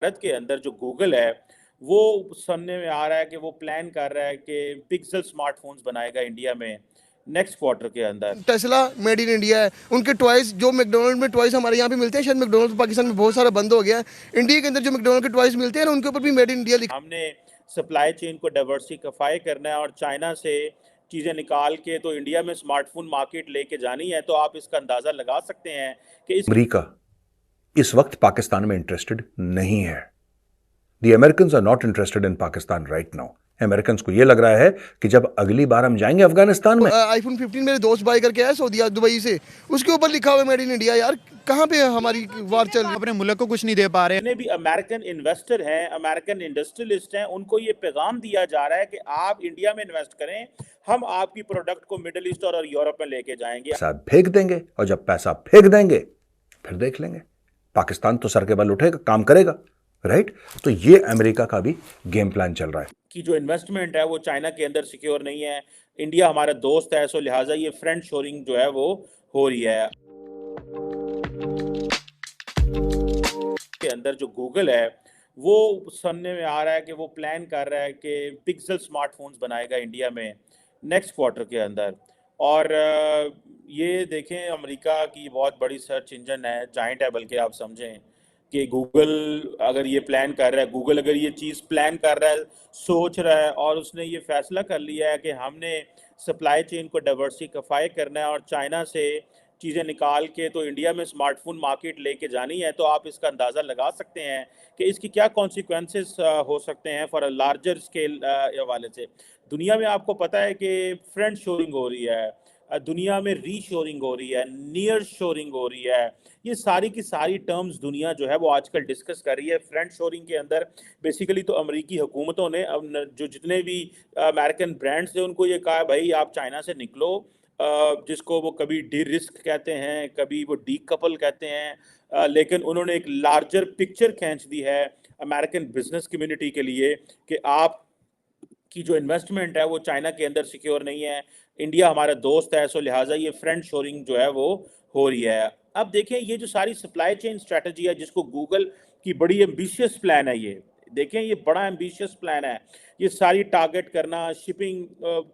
भारत के अंदर जो गूगल है, वो सुनने में आ रहा है कि वो प्लान कर रहा है कि पिक्सल स्मार्टफ़ोन्स बनाएगा इंडिया में नेक्स्ट क्वार्टर के अंदर। टेस्ला मेड इन इंडिया है। उनके टॉयज जो मैकडोनल्ड में टॉयज हमारे यहाँ पे मिलते हैं, शायद मैकडोनल्ड पाकिस्तान में बहुत सारा बंद हो गया है। इंडिया के अंदर जो मैकडोनल्ड के टॉयज मिलते हैं ना, उनके ऊपर भी मेड इन इंडिया लिखा। हमने सप्लाई चेन को डाइवर्सिफाई करना है और चाइना से चीज़ें निकाल के तो इंडिया में स्मार्टफ़ोन मार्केट लेके जानी है, तो आप इसका अंदाज़ा लगा सकते हैं कि इस अमेरिका इस वक्त पाकिस्तान में इंटरेस्टेड नहीं है। The Americans are not interested in Pakistan right now. Americans को यह लग रहा है कि जब अगली बार हम जाएंगे अफगानिस्तान में। आईफोन 15 मेरे दोस्त बाय करके आया सऊदी दुबई से, उसके ऊपर लिखा हुआ है मेड इन इंडिया। यार कहाँ पे हमारी वार चल रही है? अपने मुल्क को कुछ नहीं दे पा रहे। जितने भी अमेरिकन इन्वेस्टर हैं, अमेरिकन इंडस्ट्रियलिस्ट हैं, उनको ये पैगाम दिया जा रहा है कि आप इंडिया में इन्वेस्ट करें, हम आपकी प्रोडक्ट को मिडिल ईस्ट और यूरोप में लेके जाएंगे। पैसा फेंक देंगे और जब पैसा फेंक देंगे फिर देख लेंगे। पाकिस्तान तो सर के बल उठेगा, काम करेगा, राइट। तो ये अमेरिका का भी गेम प्लान चल रहा है कि जो इन्वेस्टमेंट है वो चाइना के अंदर सिक्योर नहीं है। इंडिया हमारा दोस्त है, सो लिहाजा ये फ्रेंड शोरिंग जो है वो हो रही है। के अंदर जो गूगल है, वो सुनने में आ रहा है कि वो प्लान कर रहा है कि पिक्सल स्मार्टफोन्स बनाएगा इंडिया में नेक्स्ट क्वार्टर के अंदर। और ये देखें, अमेरिका की बहुत बड़ी सर्च इंजन है, जाइंट है, बल्कि आप समझें कि गूगल अगर ये प्लान कर रहा है, गूगल अगर ये चीज़ प्लान कर रहा है, सोच रहा है और उसने ये फैसला कर लिया है कि हमने सप्लाई चेन को डाइवर्सिफाई करना है और चाइना से चीज़ें निकाल के तो इंडिया में स्मार्टफोन मार्केट लेके जानी है, तो आप इसका अंदाज़ा लगा सकते हैं कि इसकी क्या कॉन्सिक्वेंसेस हो सकते हैं फॉर अ लार्जर स्केल हवाले से। दुनिया में आपको पता है कि फ्रेंड शोरिंग हो रही है, दुनिया में रीशोरिंग हो रही है, नियर शोरिंग हो रही है। ये सारी की सारी टर्म्स दुनिया जो है वो आजकल डिस्कस कर रही है। फ्रेंड शोरिंग के अंदर बेसिकली तो अमेरिकी हुकूमतों ने जो जितने भी अमेरिकन ब्रांड्स थे उनको ये कहा, भाई आप चाइना से निकलो, जिसको वो कभी डी रिस्क कहते हैं, कभी वो डी कपल कहते हैं, लेकिन उन्होंने एक लार्जर पिक्चर खींच दी है अमेरिकन बिजनेस कम्युनिटी के लिए कि आप की जो इन्वेस्टमेंट है वो चाइना के अंदर सिक्योर नहीं है। इंडिया हमारा दोस्त है, सो लिहाजा ये फ्रेंड शोरिंग जो है वो हो रही है। अब देखें, ये जो सारी सप्लाई चेन स्ट्रेटजी है जिसको गूगल की बड़ी एम्बिशियस प्लान है, ये देखें, ये बड़ा एम्बिशियस प्लान है। ये सारी टारगेट करना, शिपिंग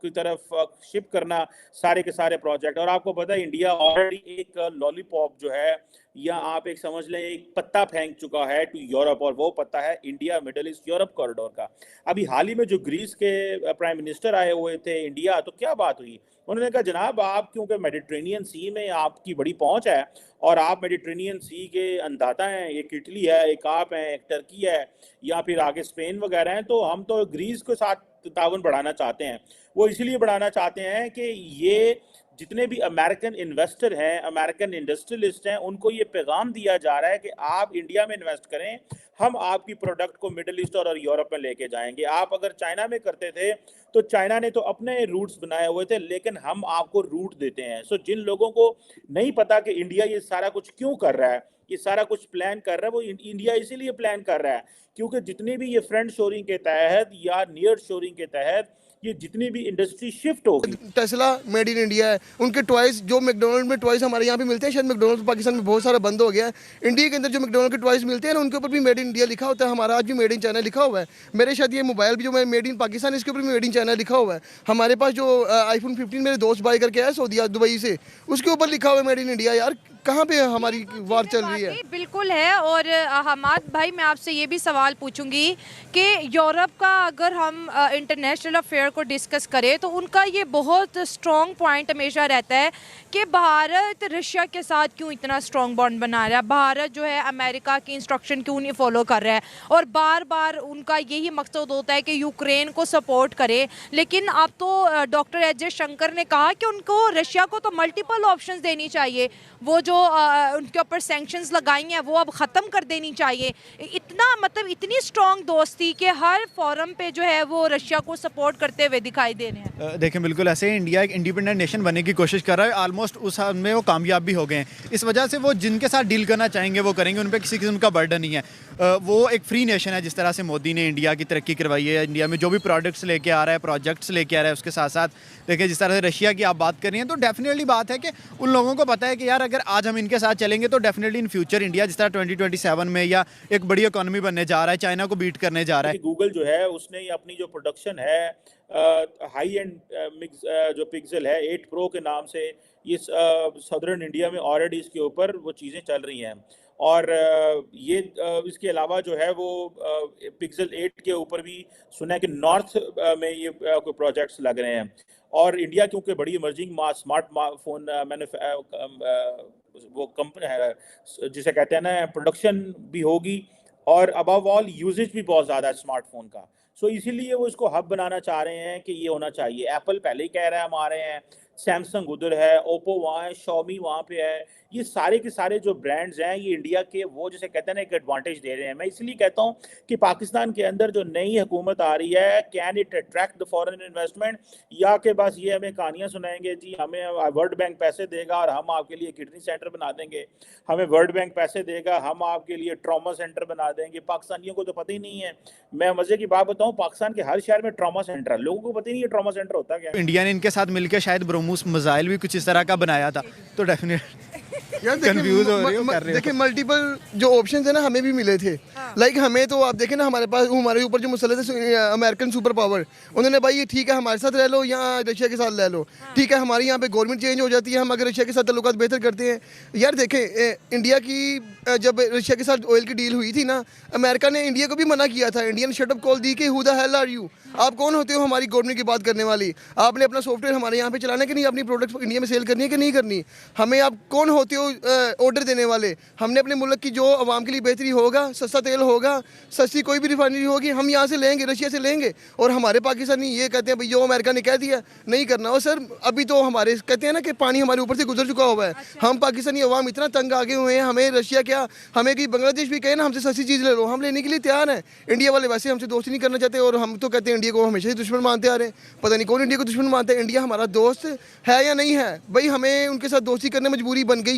की तरफ शिप करना, सारे के सारे प्रोजेक्ट। और आपको पता है इंडिया ऑलरेडी एक लॉलीपॉप जो है, या आप एक समझ लें एक पत्ता फेंक चुका है टू यूरोप, और वो पत्ता है India middle east Europe corridor का। अभी हाल ही में जो ग्रीस के प्राइम मिनिस्टर आए हुए थे इंडिया, तो क्या बात हुई, उन्होंने कहा जनाब आप क्योंकि मेडिटेरेनियन सी में आपकी बड़ी पहुंच है और आप मेडिटेरेनियन सी के अंदाता हैं, एक इटली है, एक आप हैं, एक टर्की है, या फिर आगे स्पेन वगैरह हैं, तो हम तो ग्रीस के साथ ताउन बढ़ाना चाहते हैं। वो इसलिए बढ़ाना चाहते हैं कि ये जितने भी अमेरिकन इन्वेस्टर हैं, अमेरिकन इंडस्ट्रियलिस्ट हैं, उनको ये पैगाम दिया जा रहा है कि आप इंडिया में इन्वेस्ट करें, हम आपकी प्रोडक्ट को मिडिल ईस्ट और यूरोप में लेके जाएंगे। आप अगर चाइना में करते थे तो चाइना ने तो अपने रूट्स बनाए हुए थे, लेकिन हम आपको रूट देते हैं। सो जिन लोगों को नहीं पता कि इंडिया ये सारा कुछ क्यों कर रहा है, ये सारा कुछ प्लान कर रहा है, वो इंडिया इसीलिए प्लान कर रहा है क्योंकि जितनी भी ये फ्रेंड शोरिंग के तहत या नियर शोरिंग के तहत ये जितनी भी इंडस्ट्री शिफ्ट होगी। टेस्ला मेड इन इंडिया है। उनके टॉयज जो मैकडोनल्ड में टॉयज हमारे यहाँ पे मिलते हैं, शायद मैकडोनल्ड पाकिस्तान में बहुत सारा बंद हो गया है। इंडिया के अंदर जो मैकडोनल्ड के टॉयज मिलते हैं ना, उनके ऊपर भी मेड इन इंडिया लिखा होता है। हमारा आज भी मेड इन चाइना लिखा हुआ है। मेरे शायद ये मोबाइल भी जो मैं मेड इन पाकिस्तान, इसके ऊपर भी मेड इन चाइना लिखा हुआ है। हमारे पास जो आईफोन 15 मेरे दोस्त बाय करके आया सऊदी दुबई से, उसके ऊपर लिखा हुआ है मेड इन इंडिया। यार कहाँ पे हमारी वार चल रही है? बिल्कुल है। और हमाद भाई, मैं आपसे ये भी सवाल पूछूंगी कि यूरोप का अगर हम इंटरनेशनल अफेयर को डिस्कस करें तो उनका ये बहुत स्ट्रॉन्ग पॉइंट हमेशा रहता है कि भारत रशिया के साथ क्यों इतना स्ट्रॉन्ग बॉन्ड बना रहा है, भारत जो है अमेरिका की इंस्ट्रक्शन क्यों नहीं फॉलो कर रहा है, और बार बार उनका यही मकसद होता है कि यूक्रेन को सपोर्ट करे। लेकिन अब तो डॉक्टर एस जयशंकर ने कहा कि उनको रशिया को तो मल्टीपल ऑप्शंस देनी चाहिए, वो जो उनके ऊपर सैंक्शंस लगाई हैं वो अब ख़त्म कर देनी चाहिए। इतना मतलब इतनी स्ट्रॉन्ग दोस्ती कि हर फोरम पे जो है वो रशिया को सपोर्ट करते हुए दिखाई दे रहे हैं। देखें, बिल्कुल ऐसे इंडिया एक इंडिपेंडेंट नेशन बनने की कोशिश कर रहा है। ऑलमोस्ट उस में वो कामयाब भी हो गए हैं। इस वजह से वो जिनके साथ डील करना चाहेंगे वो करेंगे, उन पर किसी किस्म का बर्डन नहीं है। वो एक फ्री नेशन है। जिस तरह से मोदी ने इंडिया की तरक्की करवाई है, इंडिया में जो भी प्रोडक्ट्स लेके आ रहा है, प्रोजेक्ट्स लेके आ रहा है, उसके साथ साथ देखिए जिस तरह से रशिया की आप बात कर रही हैं, तो डेफिनेटली बात है कि उन लोगों को पता है कि यार अगर आज हम इनके साथ चलेंगे तो डेफिनेटली इन फ्यूचर इंडिया जिस तरह 2027 में या एक बड़ी इकोनॉमी बनने जा रहा है, चाइना को बीट करने जा रहा है। गूगल जो है उसने अपनी जो प्रोडक्शन है हाई एंड मिक्स जो पिक्सल है 8 प्रो के नाम से, ये सदर्न इंडिया में ऑलरेडी इसके ऊपर वो चीज़ें चल रही हैं। और ये इसके अलावा जो है वो पिक्सल 8 के ऊपर भी सुना है कि नॉर्थ में ये कोई प्रोजेक्ट्स लग रहे हैं। और इंडिया क्योंकि बड़ी इमर्जिंग स्मार्ट फोन वो कंपनी है जिसे कहते हैं ना, प्रोडक्शन भी होगी और अबव ऑल यूजेज भी बहुत ज़्यादा है स्मार्टफोन का। सो इसीलिए वो इसको हब बनाना चाह रहे हैं कि ये होना चाहिए। एप्पल पहले ही कह रहा है हम आ रहे हैं, सैमसंग उधर है, ओप्पो वहाँ है, शॉमी वहाँ पे है। ये सारे के सारे जो ब्रांड्स हैं ये इंडिया के वो जिसे कहते हैं ना एक एडवांटेज दे रहे हैं। मैं इसलिए कहता हूँ कि पाकिस्तान के अंदर जो नई हुकूमत आ रही है, can it attract the foreign investment, या के बस ये हमें कहानियाँ सुनाएंगे जी हमें वर्ल्ड बैंक पैसे देगा और हम आपके लिए किडनी सेंटर बना देंगे, हमें वर्ल्ड बैंक पैसे देगा हम आपके लिए ट्रॉमा सेंटर बना देंगे। पाकिस्तानियों को तो पता ही नहीं है। मैं मजे की बात बताऊँ, पाकिस्तान के हर शहर में ट्रॉमा सेंटर है, लोगों को पता ही नहीं है ट्रॉमा सेंटर होता क्या है। इंडिया ने इनके साथ मिलकर शायद ब्रह्मोस मिसाइल भी कुछ इस तरह का बनाया था, तो डेफिनेट यार कंफ्यूज हो रही हो कर रहे हो। देखिए मल्टीपल जो ऑप्शंस है ना हमें भी मिले थे। लाइक हमें तो आप देखें ना हमारे पास हमारे ऊपर जो मुसल्लत है अमेरिकन सुपर पावर, उन्होंने भाई ये ठीक है हमारे साथ रह लो या रशिया के साथ रह लो, ठीक है हमारी यहाँ पे गवर्नमेंट चेंज हो जाती है, हम अगर रशिया के साथ ताल्लुकात बेहतर करते हैं। यार देखें इंडिया की जब रशिया के साथ ऑयल की डील हुई थी ना, अमेरिका ने इंडिया को भी मना किया था। इंडिया ने शटअप कॉल दी कि who the hell are you, आप कौन होते हो हमारी गवर्नमेंट की बात करने वाली, आपने अपना सॉफ्टवेयर हमारे यहाँ पे चलाना है कि नहीं, अपनी प्रोडक्ट्स इंडिया में सेल करनी है कि नहीं करनी, हमें आप कौन होते हो ऑर्डर देने वाले। हमने अपने मुल्क की जो आवाम के लिए बेहतरी होगा, सस्ता तेल होगा, सस्ती कोई भी रिफाइनरी होगी, हम यहाँ से लेंगे, रशिया से लेंगे। और हमारे पाकिस्तानी ये कहते हैं भाई जो अमेरिका ने कह दिया नहीं करना। और सर अभी तो हमारे कहते हैं ना कि पानी हमारे ऊपर से गुजर चुका हुआ है, हम पाकिस्तानी अवाम इतना तंग आगे हुए हैं, हमें रशिया क्या हमें कि बांग्लादेश भी कहे ना हमसे सस्ती चीज़ ले लो, हम लेने के लिए तैयार हैं। इंडिया वाले वैसे हमसे दोस्ती नहीं करना चाहते और हम तो कहते हैं इंडिया को हमेशा ही दुश्मन मानते आ रहे हैं। पता नहीं कौन इंडिया को दुश्मन मानते हैं। इंडिया हमारा दोस्त है या नहीं है भाई, हमें उनके साथ दोस्ती करने मजबूरी बन गई।